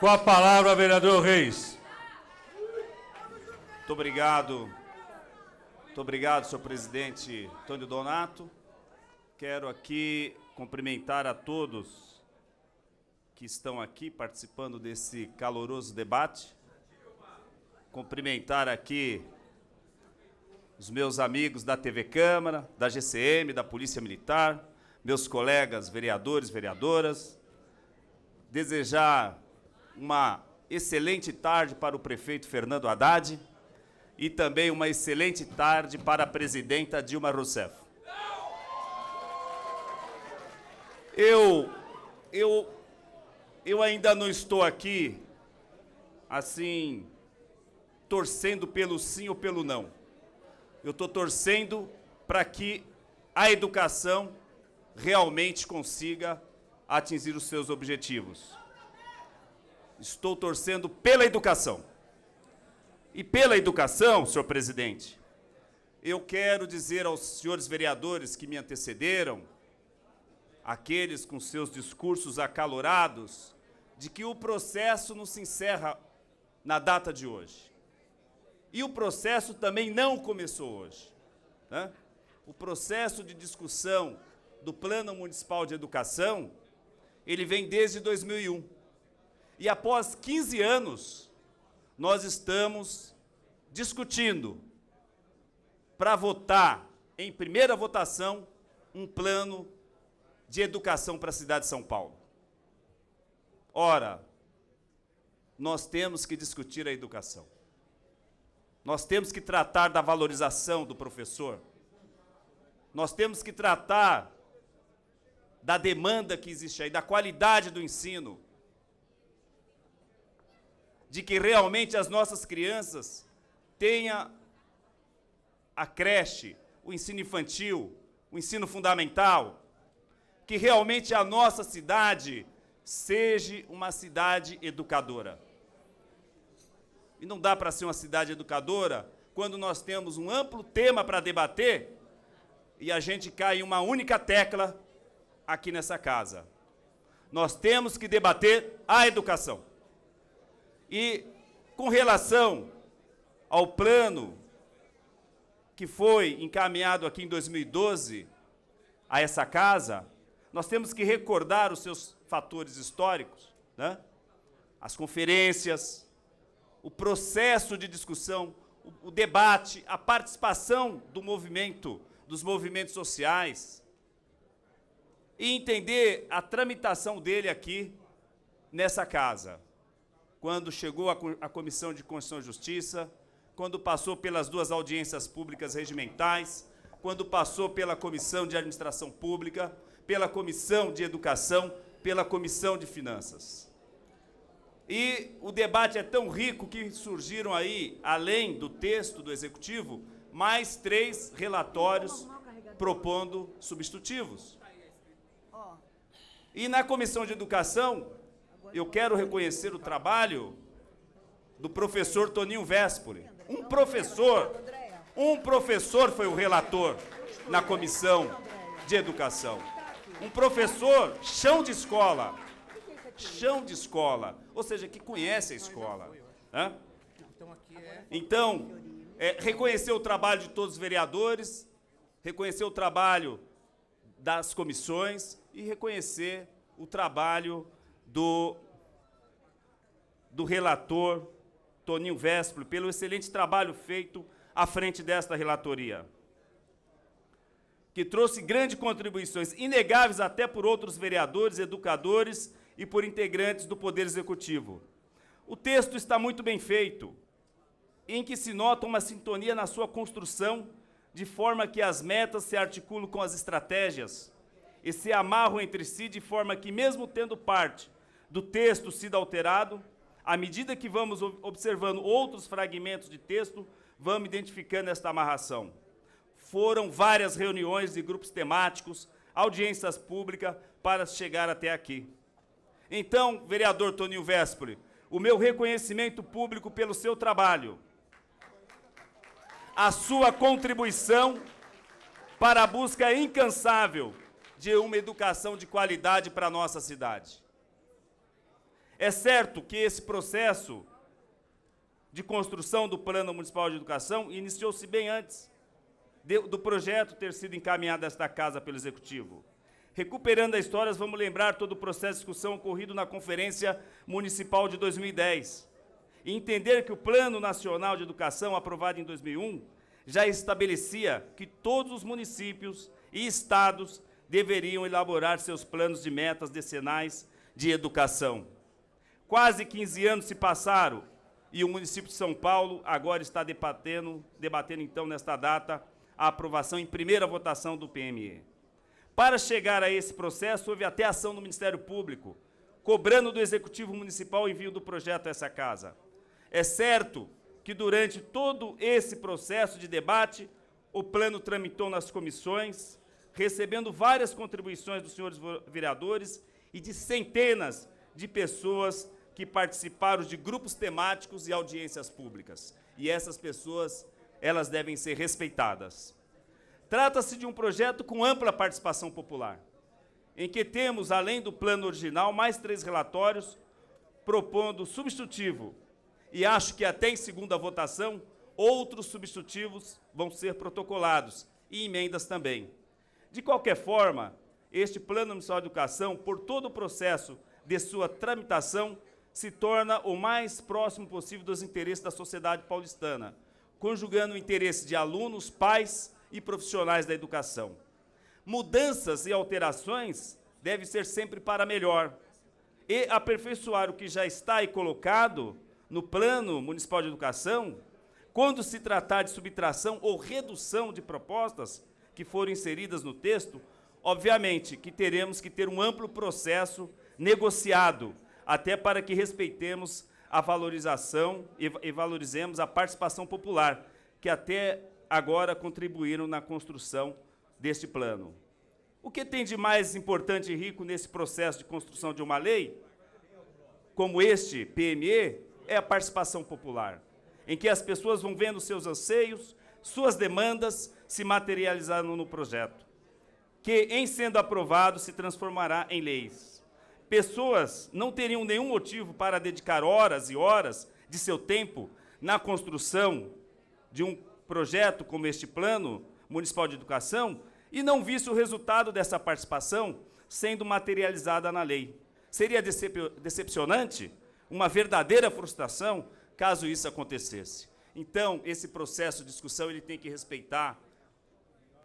Com a palavra, vereador Reis. Muito obrigado. Muito obrigado, senhor presidente Antônio Donato. Quero aqui cumprimentar a todos que estão aqui participando desse caloroso debate. Cumprimentar aqui os meus amigos da TV Câmara, da GCM, da Polícia Militar, meus colegas vereadores, vereadoras. Desejar uma excelente tarde para o prefeito Fernando Haddad e também uma excelente tarde para a presidenta Dilma Rousseff. Eu ainda não estou aqui, assim, torcendo pelo sim ou pelo não. Eu estou torcendo para que a educação realmente consiga atingir os seus objetivos. Estou torcendo pela educação. E pela educação, senhor presidente, eu quero dizer aos senhores vereadores que me antecederam, aqueles com seus discursos acalorados, de que o processo não se encerra na data de hoje. E o processo também não começou hoje, né? O processo de discussão do Plano Municipal de Educação, ele vem desde 2001. E após 15 anos, nós estamos discutindo para votar, em primeira votação, um plano de educação para a cidade de São Paulo. Ora, nós temos que discutir a educação. Nós temos que tratar da valorização do professor. Nós temos que tratar da demanda que existe aí, da qualidade do ensino, de que realmente as nossas crianças tenham a creche, o ensino infantil, o ensino fundamental, que realmente a nossa cidade seja uma cidade educadora. E não dá para ser uma cidade educadora quando nós temos um amplo tema para debater e a gente cai em uma única tecla aqui nessa casa. Nós temos que debater a educação. E com relação ao plano que foi encaminhado aqui em 2012 a essa casa, nós temos que recordar os seus fatores históricos, né? As conferências, o processo de discussão, o debate, a participação do movimento, dos movimentos sociais, e entender a tramitação dele aqui nessa casa. Quando chegou a Comissão de Constituição e Justiça, quando passou pelas 2 audiências públicas regimentais, quando passou pela Comissão de Administração Pública, pela Comissão de Educação, pela Comissão de Finanças. E o debate é tão rico que surgiram aí, além do texto do Executivo, mais 3 relatórios propondo substitutivos. E na Comissão de Educação, eu quero reconhecer o trabalho do professor Toninho Vespoli. Um professor foi o relator na Comissão de Educação. Um professor chão de escola, ou seja, que conhece a escola, né? Então, reconhecer o trabalho de todos os vereadores, reconhecer o trabalho das comissões e reconhecer o trabalho do relator Toninho Vespoli, pelo excelente trabalho feito à frente desta relatoria, que trouxe grandes contribuições, inegáveis até por outros vereadores, educadores e por integrantes do Poder Executivo. O texto está muito bem feito, em que se nota uma sintonia na sua construção, de forma que as metas se articulam com as estratégias e se amarram entre si, de forma que, mesmo tendo parte do texto sido alterado, à medida que vamos observando outros fragmentos de texto, vamos identificando esta amarração. Foram várias reuniões de grupos temáticos, audiências públicas, para chegar até aqui. Então, vereador Toninho Vespoli, o meu reconhecimento público pelo seu trabalho, a sua contribuição para a busca incansável de uma educação de qualidade para a nossa cidade. É certo que esse processo de construção do Plano Municipal de Educação iniciou-se bem antes do projeto ter sido encaminhado a esta casa pelo Executivo. Recuperando a história, vamos lembrar todo o processo de discussão ocorrido na Conferência Municipal de 2010 e entender que o Plano Nacional de Educação, aprovado em 2001, já estabelecia que todos os municípios e estados deveriam elaborar seus planos de metas decenais de educação. Quase 15 anos se passaram e o município de São Paulo agora está debatendo então, nesta data, a aprovação em primeira votação do PME. Para chegar a esse processo, houve até ação no Ministério Público, cobrando do Executivo Municipal o envio do projeto a essa casa. É certo que, durante todo esse processo de debate, o plano tramitou nas comissões, recebendo várias contribuições dos senhores vereadores e de centenas de pessoas que participaram de grupos temáticos e audiências públicas. E essas pessoas, elas devem ser respeitadas. Trata-se de um projeto com ampla participação popular, em que temos, além do plano original, mais 3 relatórios propondo substitutivo. E acho que até em segunda votação, outros substitutivos vão ser protocolados, e emendas também. De qualquer forma, este Plano Municipal de Educação, por todo o processo de sua tramitação, se torna o mais próximo possível dos interesses da sociedade paulistana, conjugando o interesse de alunos, pais e profissionais da educação. Mudanças e alterações devem ser sempre para melhor, e aperfeiçoar o que já está aí colocado no Plano Municipal de Educação, quando se tratar de subtração ou redução de propostas que foram inseridas no texto, obviamente que teremos que ter um amplo processo negociado, até para que respeitemos a valorização e valorizemos a participação popular, que até agora contribuíram na construção deste plano. O que tem de mais importante e rico nesse processo de construção de uma lei, como este PME, é a participação popular, em que as pessoas vão vendo seus anseios, suas demandas se materializando no projeto, que, em sendo aprovado, se transformará em leis. Pessoas não teriam nenhum motivo para dedicar horas e horas de seu tempo na construção de um projeto como este Plano Municipal de Educação e não visse o resultado dessa participação sendo materializada na lei. Seria decepcionante, uma verdadeira frustração, caso isso acontecesse. Então, esse processo de discussão ele tem que respeitar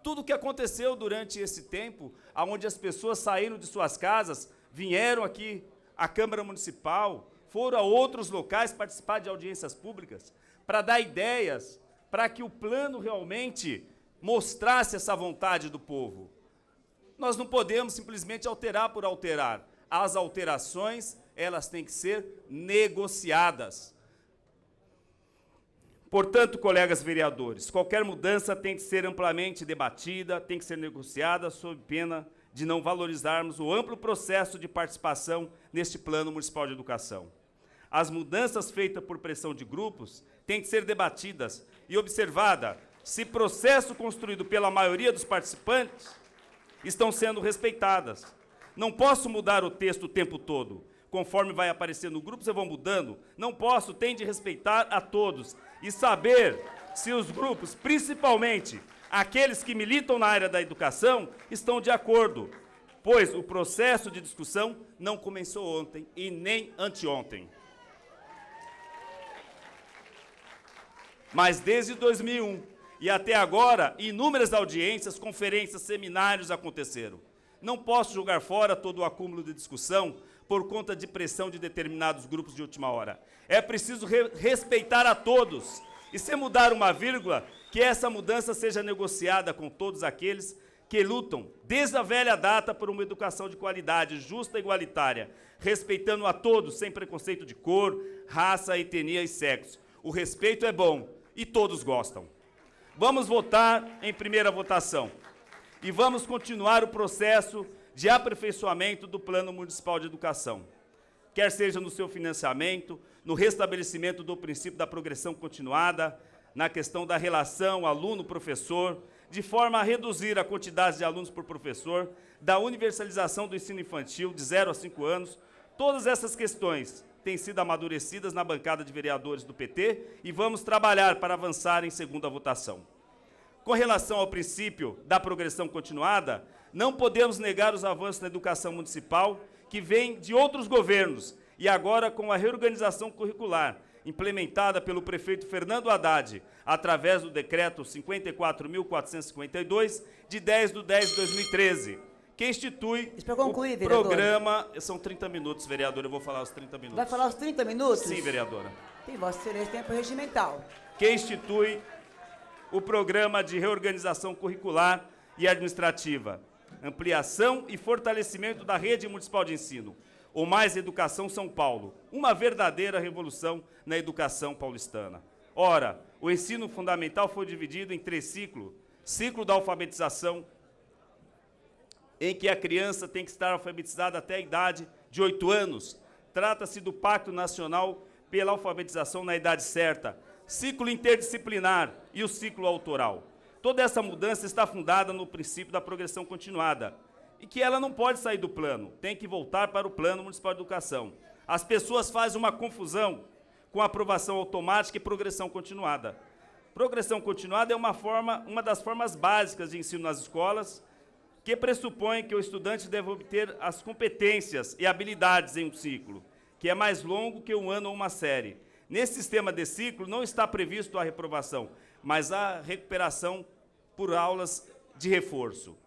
tudo o que aconteceu durante esse tempo, onde as pessoas saíram de suas casas, vieram aqui à Câmara Municipal, foram a outros locais participar de audiências públicas, para dar ideias, para que o plano realmente mostrasse essa vontade do povo. Nós não podemos simplesmente alterar por alterar. As alterações, elas têm que ser negociadas. Portanto, colegas vereadores, qualquer mudança tem que ser amplamente debatida, tem que ser negociada, sob pena de não valorizarmos o amplo processo de participação neste Plano Municipal de Educação. As mudanças feitas por pressão de grupos têm que ser debatidas e observada se processo construído pela maioria dos participantes estão sendo respeitadas. Não posso mudar o texto o tempo todo. Conforme vai aparecendo no grupo, vocês vão mudando. Não posso, tem de respeitar a todos e saber se os grupos, principalmente aqueles que militam na área da educação, estão de acordo, pois o processo de discussão não começou ontem e nem anteontem. Mas desde 2001 e até agora, inúmeras audiências, conferências, seminários aconteceram. Não posso jogar fora todo o acúmulo de discussão por conta de pressão de determinados grupos de última hora. É preciso respeitar a todos e, se mudar uma vírgula, que essa mudança seja negociada com todos aqueles que lutam, desde a velha data, por uma educação de qualidade, justa e igualitária, respeitando a todos, sem preconceito de cor, raça, etnia e sexo. O respeito é bom e todos gostam. Vamos votar em primeira votação e vamos continuar o processo de aperfeiçoamento do Plano Municipal de Educação, quer seja no seu financiamento, no restabelecimento do princípio da progressão continuada, na questão da relação aluno-professor, de forma a reduzir a quantidade de alunos por professor, da universalização do ensino infantil de 0 a 5 anos, Todas essas questões têm sido amadurecidas na bancada de vereadores do PT e vamos trabalhar para avançar em segunda votação. Com relação ao princípio da progressão continuada, não podemos negar os avanços na educação municipal que vêm de outros governos e agora com a reorganização curricular implementada pelo prefeito Fernando Haddad, através do decreto 54.452, de 10/10/2013, que institui concluir, o vereador. programa... São 30 minutos, vereador, eu vou falar os 30 minutos. Vai falar os 30 minutos? Sim, vereadora. Tem Vossa Excelência tempo regimental. Que institui o programa de reorganização curricular e administrativa, ampliação e fortalecimento da rede municipal de ensino, o Mais Educação São Paulo, uma verdadeira revolução na educação paulistana. Ora, o ensino fundamental foi dividido em 3 ciclos. Ciclo da alfabetização, em que a criança tem que estar alfabetizada até a idade de 8 anos. Trata-se do Pacto Nacional pela Alfabetização na Idade Certa. Ciclo interdisciplinar e o ciclo autoral. Toda essa mudança está fundada no princípio da progressão continuada, e que ela não pode sair do plano, tem que voltar para o Plano Municipal de Educação. As pessoas fazem uma confusão com aprovação automática e progressão continuada. Progressão continuada é uma das formas básicas de ensino nas escolas, que pressupõe que o estudante deve obter as competências e habilidades em um ciclo, que é mais longo que um ano ou uma série. Nesse sistema de ciclo não está previsto a reprovação, mas a recuperação por aulas de reforço.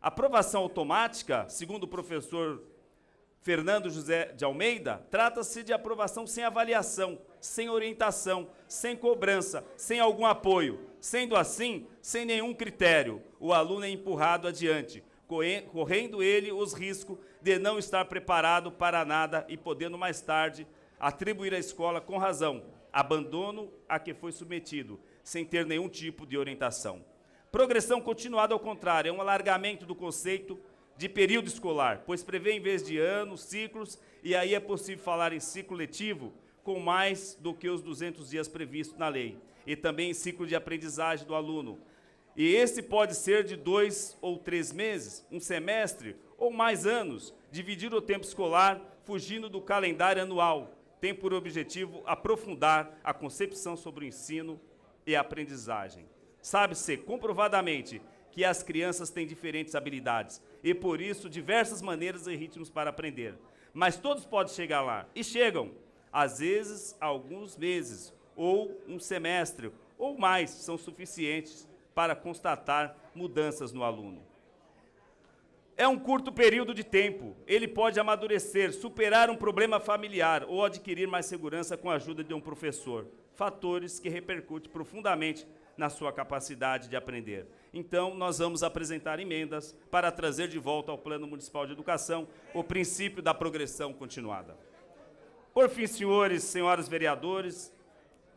A aprovação automática, segundo o professor Fernando José de Almeida, trata-se de aprovação sem avaliação, sem orientação, sem cobrança, sem algum apoio. Sendo assim, sem nenhum critério, o aluno é empurrado adiante, correndo ele os riscos de não estar preparado para nada e podendo mais tarde atribuir à escola com razão abandono a que foi submetido, sem ter nenhum tipo de orientação. Progressão continuada, ao contrário, é um alargamento do conceito de período escolar, pois prevê, em vez de anos, ciclos, e aí é possível falar em ciclo letivo com mais do que os 200 dias previstos na lei, e também em ciclo de aprendizagem do aluno. E esse pode ser de 2 ou 3 meses, um semestre ou mais anos, dividir o tempo escolar, fugindo do calendário anual, tem por objetivo aprofundar a concepção sobre o ensino e a aprendizagem. Sabe-se comprovadamente que as crianças têm diferentes habilidades e, por isso, diversas maneiras e ritmos para aprender. Mas todos podem chegar lá, e chegam, às vezes, alguns meses, ou um semestre, ou mais, são suficientes para constatar mudanças no aluno. É um curto período de tempo, ele pode amadurecer, superar um problema familiar ou adquirir mais segurança com a ajuda de um professor, fatores que repercutem profundamente na sua capacidade de aprender. Então, nós vamos apresentar emendas para trazer de volta ao Plano Municipal de Educação o princípio da progressão continuada. Por fim, senhores e senhoras vereadores,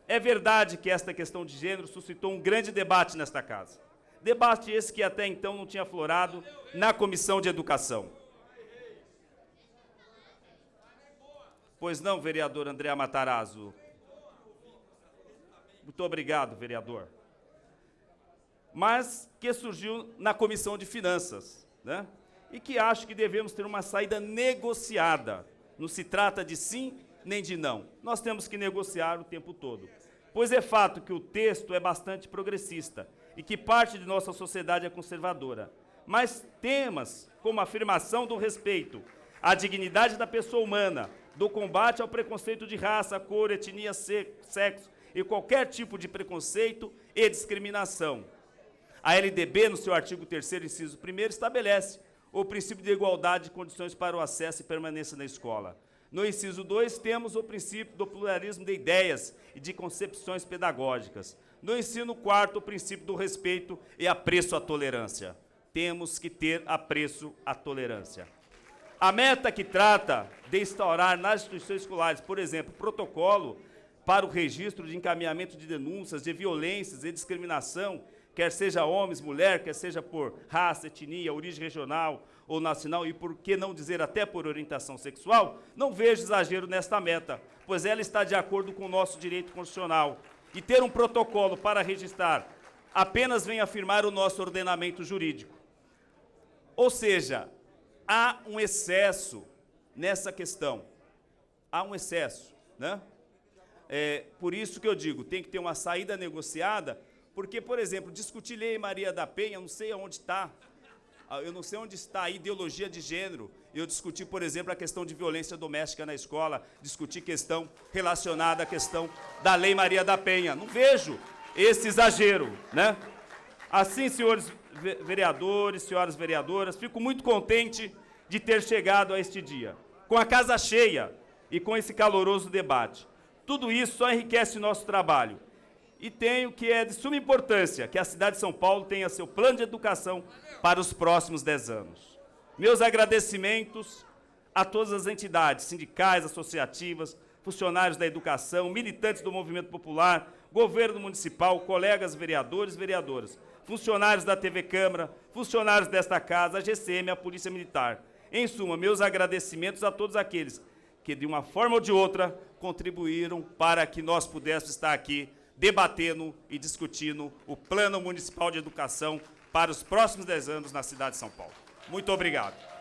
é verdade que esta questão de gênero suscitou um grande debate nesta casa. Debate esse que até então não tinha aflorado na Comissão de Educação. Pois não, vereador André Matarazzo? Muito obrigado, vereador. Mas que surgiu na Comissão de Finanças, né? E que acho que devemos ter uma saída negociada. Não se trata de sim nem de não. Nós temos que negociar o tempo todo. Pois é fato que o texto é bastante progressista e que parte de nossa sociedade é conservadora. Mas temas como a afirmação do respeito à dignidade da pessoa humana, do combate ao preconceito de raça, cor, etnia, sexo e qualquer tipo de preconceito e discriminação. A LDB, no seu artigo 3º, inciso 1º, estabelece o princípio de igualdade de condições para o acesso e permanência na escola. No inciso 2, temos o princípio do pluralismo de ideias e de concepções pedagógicas. No ensino 4º, o princípio do respeito e apreço à tolerância. Temos que ter apreço à tolerância. A meta que trata de instaurar nas instituições escolares, por exemplo, protocolo para o registro de encaminhamento de denúncias de violências e discriminação, quer seja homens, mulher, quer seja por raça, etnia, origem regional ou nacional, e por que não dizer até por orientação sexual, não vejo exagero nesta meta, pois ela está de acordo com o nosso direito constitucional. E ter um protocolo para registrar apenas vem afirmar o nosso ordenamento jurídico. Ou seja, há um excesso nessa questão. há um excesso, né? Por isso que eu digo, tem que ter uma saída negociada, porque, por exemplo, discutir Lei Maria da Penha, eu não sei onde está, a ideologia de gênero. Eu discuti, por exemplo, a questão de violência doméstica na escola, discuti questão relacionada à questão da Lei Maria da Penha. Não vejo esse exagero, né? Assim, senhores vereadores, senhoras vereadoras, fico muito contente de ter chegado a este dia, com a casa cheia e com esse caloroso debate. Tudo isso só enriquece o nosso trabalho. E tenho que é de suma importância que a cidade de São Paulo tenha seu plano de educação para os próximos 10 anos. Meus agradecimentos a todas as entidades sindicais, associativas, funcionários da educação, militantes do movimento popular, governo municipal, colegas vereadores e vereadoras, funcionários da TV Câmara, funcionários desta casa, a GCM, a Polícia Militar. Em suma, meus agradecimentos a todos aqueles que, de uma forma ou de outra, contribuíram para que nós pudéssemos estar aqui debatendo e discutindo o Plano Municipal de Educação para os próximos 10 anos na cidade de São Paulo. Muito obrigado.